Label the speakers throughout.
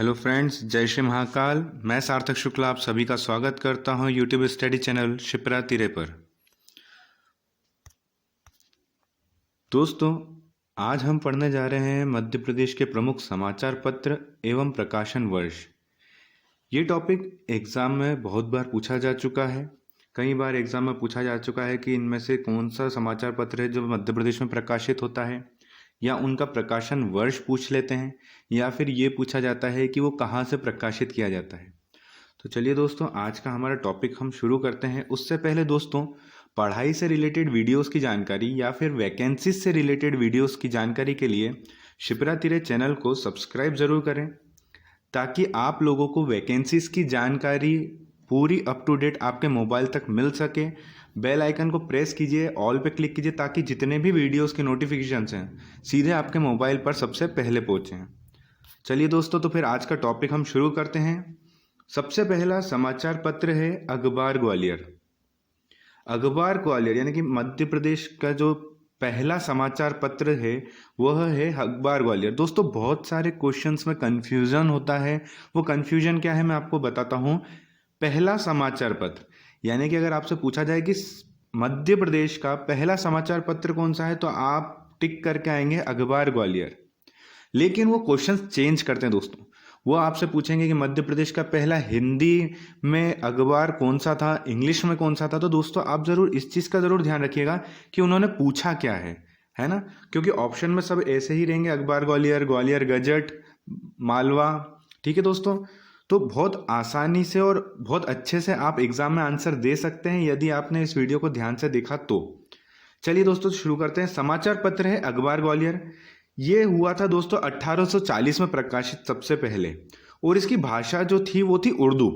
Speaker 1: Hello friends, जय श्री महाकाल। मैं सार्थक शुक्ला आप सभी का स्वागत करता हूं यूट्यूब स्टडी चैनल शिप्रा तिरे पर। दोस्तों, आज हम पढ़ने जा रहे हैं मध्य प्रदेश के प्रमुख समाचार पत्र एवं प्रकाशन वर्ष। ये टॉपिक एग्ज़ाम में बहुत बार पूछा जा चुका है। कई बार एग्ज़ाम में पूछा जा चुका है कि इनमें से कौन सा समाचार पत्र है जो मध्य प्रदेश में प्रकाशित होता है, या उनका प्रकाशन वर्ष पूछ लेते हैं, या फिर ये पूछा जाता है कि वो कहाँ से प्रकाशित किया जाता है। तो चलिए दोस्तों, आज का हमारा टॉपिक हम शुरू करते हैं। उससे पहले दोस्तों, पढ़ाई से रिलेटेड वीडियोस की जानकारी या फिर वैकेंसीज से रिलेटेड वीडियोस की जानकारी के लिए शिप्रा तिरे चैनल को सब्सक्राइब ज़रूर करें, ताकि आप लोगों को वैकेंसीज की जानकारी पूरी अप टू डेट आपके मोबाइल तक मिल सके। बेल आइकन को प्रेस कीजिए, ऑल पे क्लिक कीजिए, ताकि जितने भी वीडियोस के नोटिफिकेशंस हैं सीधे आपके मोबाइल पर सबसे पहले पहुँचें। चलिए दोस्तों, तो फिर आज का टॉपिक हम शुरू करते हैं। सबसे पहला समाचार पत्र है अखबार ग्वालियर। अखबार ग्वालियर यानी कि मध्य प्रदेश का जो पहला समाचार पत्र है वह है अखबार ग्वालियर। दोस्तों, बहुत सारे क्वेश्चंस में कंफ्यूजन होता है। वो कंफ्यूजन क्या है मैं आपको बताता हूँ। पहला समाचार पत्र यानी कि अगर आपसे पूछा जाए कि मध्य प्रदेश का पहला समाचार पत्र कौन सा है, तो आप टिक करके आएंगे अखबार ग्वालियर। लेकिन वो क्वेश्चंस चेंज करते हैं दोस्तों। वो आपसे पूछेंगे कि मध्य प्रदेश का पहला हिंदी में अखबार कौन सा था, इंग्लिश में कौन सा था। तो दोस्तों, आप ज़रूर इस चीज़ का ज़रूर ध्यान रखिएगा कि उन्होंने पूछा क्या है ना। क्योंकि ऑप्शन में सब ऐसे ही रहेंगे, अखबार ग्वालियर, ग्वालियर गजट, मालवा। ठीक है दोस्तों, तो बहुत आसानी से और बहुत अच्छे से आप एग्जाम में आंसर दे सकते हैं यदि आपने इस वीडियो को ध्यान से देखा तो। चलिए दोस्तों, शुरू करते हैं। समाचार पत्र है अखबार ग्वालियर। ये हुआ था दोस्तों 1840 में प्रकाशित सबसे पहले, और इसकी भाषा जो थी वो थी उर्दू,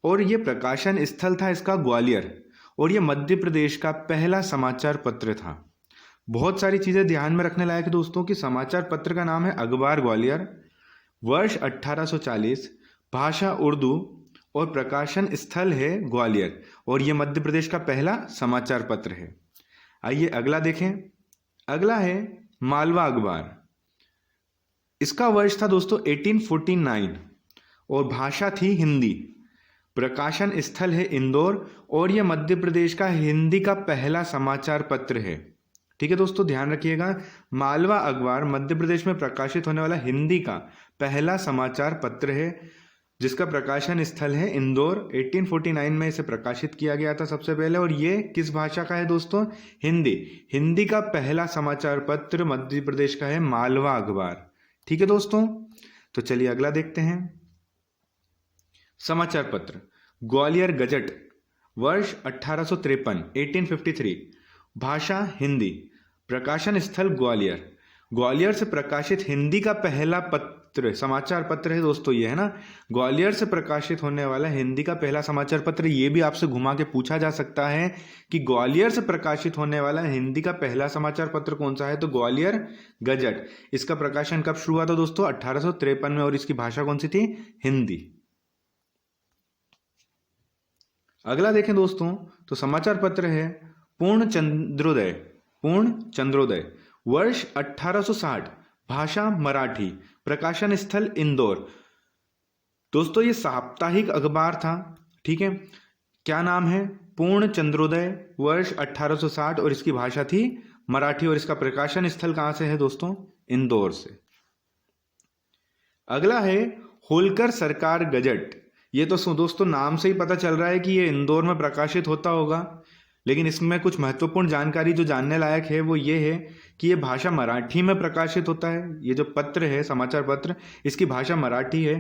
Speaker 1: और ये प्रकाशन स्थल था इसका ग्वालियर, और ये मध्य प्रदेश का पहला समाचार पत्र था। बहुत सारी चीज़ें ध्यान में रखने लायक है दोस्तों कि समाचार पत्र का नाम है अखबार ग्वालियर, वर्ष 1840, भाषा उर्दू, और प्रकाशन स्थल है ग्वालियर, और ये मध्य प्रदेश का पहला समाचार पत्र है। आइए अगला देखें। अगला है मालवा अखबार। इसका वर्ष था दोस्तों 1849, और भाषा थी हिंदी। प्रकाशन स्थल है इंदौर, और यह मध्य प्रदेश का हिंदी का पहला समाचार पत्र है। ठीक है दोस्तों, ध्यान रखिएगा, मालवा अखबार मध्य प्रदेश में प्रकाशित होने वाला हिंदी का पहला समाचार पत्र है, जिसका प्रकाशन स्थल है इंदौर। 1849 में इसे प्रकाशित किया गया था सबसे पहले, और ये किस भाषा का है दोस्तों? हिंदी। हिंदी का पहला समाचार पत्र मध्य प्रदेश का है मालवा अखबार। ठीक है दोस्तों, तो चलिए अगला देखते हैं। समाचार पत्र ग्वालियर गजट, वर्ष 1853, 1853, भाषा हिंदी, प्रकाशन स्थल ग्वालियर। ग्वालियर से प्रकाशित हिंदी का पहला पत्र समाचार पत्र है दोस्तों ये, है ना। ग्वालियर से प्रकाशित होने वाला हिंदी का पहला समाचार पत्र। ये भी आपसे घुमा के पूछा जा सकता है कि ग्वालियर से प्रकाशित होने वाला हिंदी का पहला समाचार पत्र कौन सा है, तो ग्वालियर गजट। इसका प्रकाशन कब शुरू हुआ था दोस्तों? 1853 में, और इसकी भाषा कौन सी थी? हिंदी। अगला देखें दोस्तों, तो समाचार पत्र है पूर्ण चंद्रोदय, पूर्ण चंद्रोदय, वर्ष 1860, भाषा मराठी, प्रकाशन स्थल इंदौर। दोस्तों, ये साप्ताहिक अखबार था। ठीक है, क्या नाम है? पूर्ण चंद्रोदय, वर्ष 1860, और इसकी भाषा थी मराठी, और इसका प्रकाशन स्थल कहां से है दोस्तों? इंदौर से। अगला है होलकर सरकार गजट। ये तो दोस्तों नाम से ही पता चल रहा है कि ये इंदौर में प्रकाशित होता होगा, लेकिन इसमें कुछ महत्वपूर्ण जानकारी जो जानने लायक है वो ये है कि ये भाषा मराठी में प्रकाशित होता है। ये जो पत्र है समाचार पत्र, इसकी भाषा मराठी है।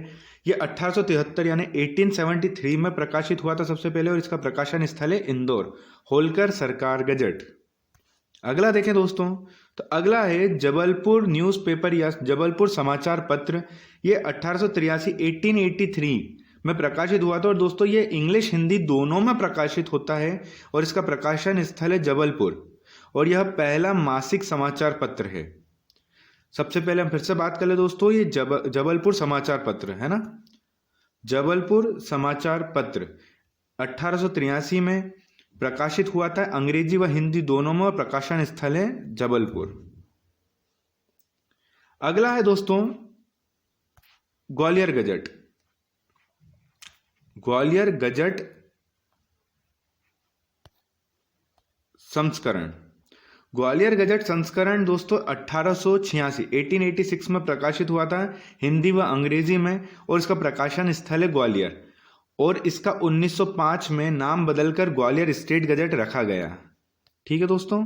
Speaker 1: ये 1873 यानी 1873 में प्रकाशित हुआ था सबसे पहले, और इसका प्रकाशन स्थल है इंदौर, होलकर सरकार गजट। अगला देखें दोस्तों, तो अगला है जबलपुर न्यूज़पेपर या जबलपुर समाचार पत्र। ये 1883 1883 में प्रकाशित हुआ था, और दोस्तों ये इंग्लिश हिंदी दोनों में प्रकाशित होता है, और इसका प्रकाशन स्थल है जबलपुर, और यह पहला मासिक समाचार पत्र है। सबसे पहले हम फिर से बात कर ले दोस्तों, ये जबलपुर समाचार पत्र है ना। जबलपुर समाचार पत्र 1883 में प्रकाशित हुआ था, अंग्रेजी व हिंदी दोनों में, प्रकाशन स्थल है जबलपुर। अगला है दोस्तों ग्वालियर गजट, ग्वालियर गजट संस्करण। ग्वालियर गजट संस्करण दोस्तों 1886 में प्रकाशित हुआ था हिंदी व अंग्रेजी में, और इसका प्रकाशन स्थल है ग्वालियर, और इसका 1905 में नाम बदलकर ग्वालियर स्टेट गजट रखा गया। ठीक है दोस्तों,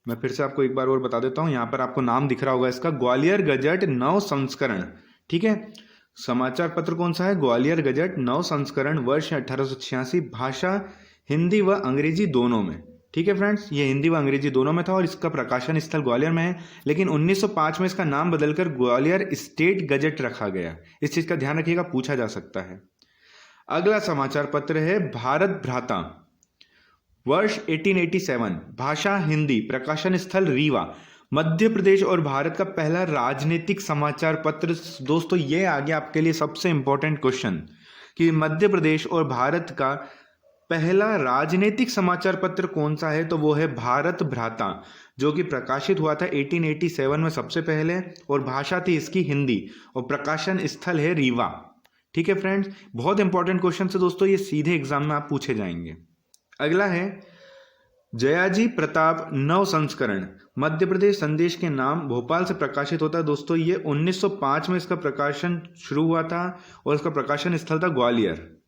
Speaker 1: मैं फिर से आपको एक बार और बता देता हूं, यहां पर आपको नाम दिख रहा होगा इसका, ग्वालियर गजट नव संस्करण। ठीक है, समाचार पत्र कौन सा है? ग्वालियर गजट नव संस्करण, वर्ष 1886, भाषा हिंदी व अंग्रेजी दोनों में। ठीक है फ्रेंड्स, ये हिंदी व अंग्रेजी दोनों में था और इसका प्रकाशन स्थल ग्वालियर में है, लेकिन 1905 में इसका नाम बदलकर ग्वालियर स्टेट गजट रखा गया। इस चीज का ध्यान रखिएगा, पूछा जा सकता है। अगला समाचार पत्र है भारत भ्राता, वर्ष 1887, भाषा हिंदी, प्रकाशन स्थल रीवा। मध्य प्रदेश और भारत का पहला राजनीतिक समाचार पत्र। दोस्तों ये आ गया आपके लिए सबसे इंपॉर्टेंट क्वेश्चन कि मध्य प्रदेश और भारत का पहला राजनीतिक समाचार पत्र कौन सा है, तो वो है भारत भ्राता, जो कि प्रकाशित हुआ था 1887 में सबसे पहले, और भाषा थी इसकी हिंदी, और प्रकाशन स्थल है रीवा। ठीक है फ्रेंड्स, बहुत इंपॉर्टेंट क्वेश्चन है दोस्तों, ये सीधे एग्जाम में आप पूछे जाएंगे। अगला है जयाजी प्रताप नव संस्करण, मध्य प्रदेश संदेश के नाम, भोपाल से प्रकाशित होता है दोस्तों। ये 1905 में इसका प्रकाशन शुरू हुआ था और इसका प्रकाशन स्थल था ग्वालियर।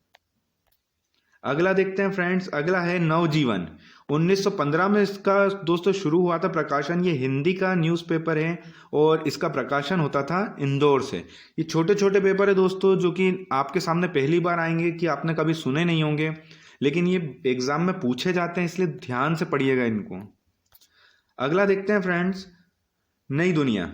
Speaker 1: अगला देखते हैं फ्रेंड्स, अगला है नवजीवन, 1915 में इसका दोस्तों शुरू हुआ था प्रकाशन। ये हिंदी का न्यूज़पेपर है और इसका प्रकाशन होता था इंदौर से। ये छोटे छोटे पेपर है दोस्तों, जो कि आपके सामने पहली बार आएंगे, कि आपने कभी सुने नहीं होंगे, लेकिन ये एग्जाम में पूछे जाते हैं, इसलिए ध्यान से पढ़िएगा इनको। अगला देखते हैं फ्रेंड्स, नई दुनिया,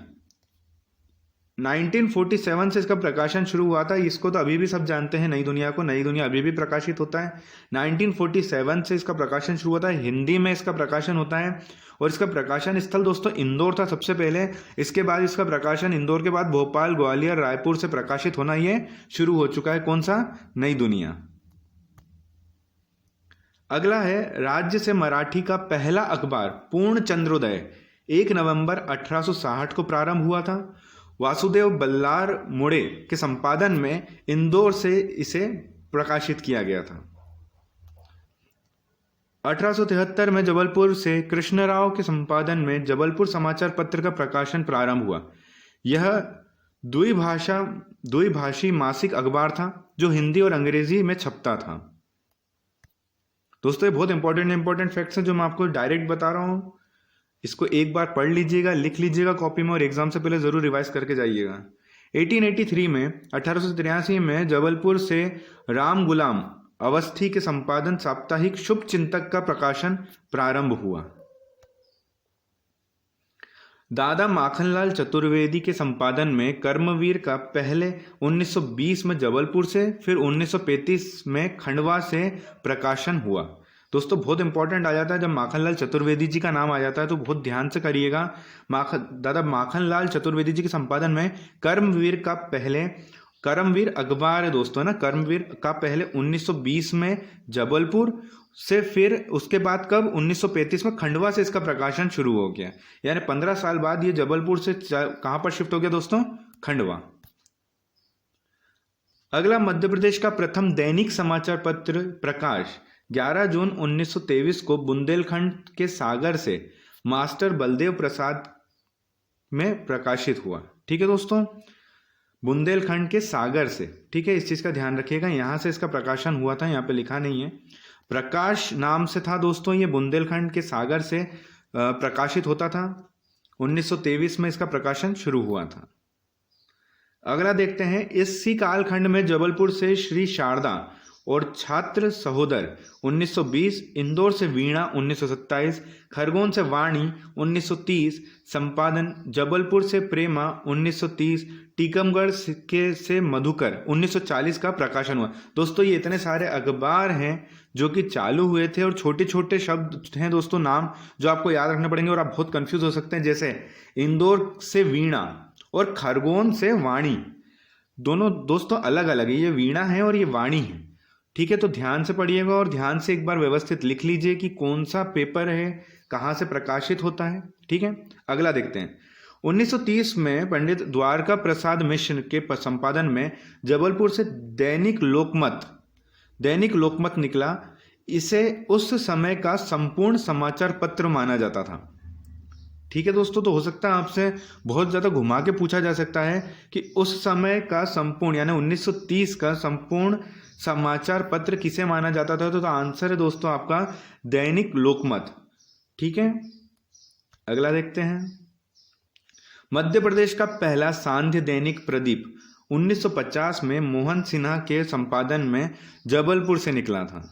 Speaker 1: 1947 से इसका प्रकाशन शुरू हुआ था। इसको तो अभी भी सब जानते हैं, नई दुनिया को। नई दुनिया अभी भी प्रकाशित होता है। 1947 से इसका प्रकाशन शुरू होता है, हिंदी में इसका प्रकाशन होता है, और इसका प्रकाशन स्थल दोस्तों इंदौर था सबसे पहले। इसके बाद इसका प्रकाशन इंदौर के बाद भोपाल, ग्वालियर, रायपुर से प्रकाशित होना ये शुरू हो चुका है। कौन सा? नई दुनिया। अगला है राज्य से मराठी का पहला अखबार पूर्ण चंद्रोदय, 1 नवंबर 1860 को प्रारंभ हुआ था। वासुदेव बल्लार मुड़े के संपादन में इंदौर से इसे प्रकाशित किया गया था। 1873 में जबलपुर से कृष्णराव के संपादन में जबलपुर समाचार पत्र का प्रकाशन प्रारंभ हुआ। यह द्विभाषी मासिक अखबार था जो हिंदी और अंग्रेजी में छपता था। दोस्तों ये बहुत इंपॉर्टेंट फैक्ट्स हैं जो मैं आपको डायरेक्ट बता रहा हूं। इसको एक बार पढ़ लीजिएगा, लिख लीजिएगा कॉपी में, और एग्जाम से पहले जरूर रिवाइज करके जाइएगा। 1883 में 1883 में जबलपुर से राम गुलाम अवस्थी के संपादन साप्ताहिक शुभ चिंतक का प्रकाशन प्रारंभ हुआ। दादा माखनलाल चतुर्वेदी के संपादन में कर्मवीर का पहले 1920 में जबलपुर से, फिर 1935 में खंडवा से प्रकाशन हुआ। दोस्तों बहुत इंपॉर्टेंट आ जाता है जब माखनलाल चतुर्वेदी जी का नाम आ जाता है, तो बहुत ध्यान से करिएगा। दादा माखनलाल चतुर्वेदी जी के संपादन में कर्मवीर अखबार है दोस्तों ना, कर्मवीर का पहले 1920 में जबलपुर से, फिर उसके बाद कब 1935 में खंडवा से इसका प्रकाशन शुरू हो गया। यानी 15 साल बाद ये जबलपुर से कहां पर शिफ्ट हो गया दोस्तों? खंडवा। अगला मध्य प्रदेश का प्रथम दैनिक समाचार पत्र प्रकाश 11 जून 1923 को बुंदेलखंड के सागर से मास्टर बलदेव प्रसाद में प्रकाशित हुआ। ठीक है दोस्तों, बुंदेलखंड के सागर से। ठीक है, इस चीज का ध्यान रखिएगा, यहां से इसका प्रकाशन हुआ था, यहाँ पे लिखा नहीं है। प्रकाश नाम से था दोस्तों, ये बुंदेलखंड के सागर से प्रकाशित होता था। 1923 में इसका प्रकाशन शुरू हुआ था। अगला देखते हैं, इसी कालखंड में जबलपुर से श्री शारदा और छात्र सहोदर 1920, इंदौर से वीणा 1927, खरगोन से वाणी 1930, संपादन जबलपुर से प्रेमा 1930, टीकमगढ़ से मधुकर 1940 का प्रकाशन हुआ। दोस्तों ये इतने सारे अखबार हैं जो कि चालू हुए थे, और छोटे छोटे शब्द हैं दोस्तों, नाम जो आपको याद रखने पड़ेंगे और आप बहुत कंफ्यूज हो सकते हैं। जैसे इंदौर से वीणा और खरगोन से वाणी, दोनों दोस्तों अलग अलग है, ये वीणा है और ये वाणी है। ठीक है, तो ध्यान से पढ़िएगा और ध्यान से एक बार व्यवस्थित लिख लीजिए कि कौन सा पेपर है, कहाँ से प्रकाशित होता है। ठीक है, अगला देखते हैं, 1930 में पंडित द्वारका प्रसाद मिश्र के संपादन में जबलपुर से दैनिक लोकमत निकला। इसे उस समय का संपूर्ण समाचार पत्र माना जाता था। ठीक है दोस्तों, तो हो सकता है आपसे बहुत ज़्यादा घुमा के पूछा जा सकता है कि उस समय का संपूर्ण यानी 1930 का संपूर्ण समाचार पत्र किसे माना जाता था, तो आंसर है दोस्तों आपका दैनिक लोकमत। ठीक है, अगला देखते हैं। मध्य प्रदेश का पहला सांध्य दैनिक प्रदीप 1950 में मोहन सिन्हा के संपादन में जबलपुर से निकला था।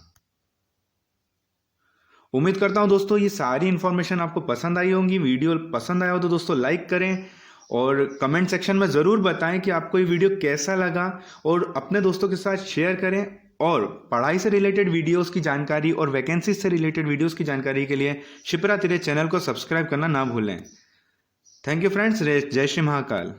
Speaker 1: उम्मीद करता हूं दोस्तों ये सारी इन्फॉर्मेशन आपको पसंद आई होंगी। वीडियो पसंद आया हो तो दोस्तों लाइक करें और कमेंट सेक्शन में ज़रूर बताएं कि आपको ये वीडियो कैसा लगा, और अपने दोस्तों के साथ शेयर करें। और पढ़ाई से रिलेटेड वीडियोस की जानकारी और वैकेंसीज से रिलेटेड वीडियोस की जानकारी के लिए शिप्रा तिरे चैनल को सब्सक्राइब करना ना भूलें। Thank you friends. जय श्री महाकाल।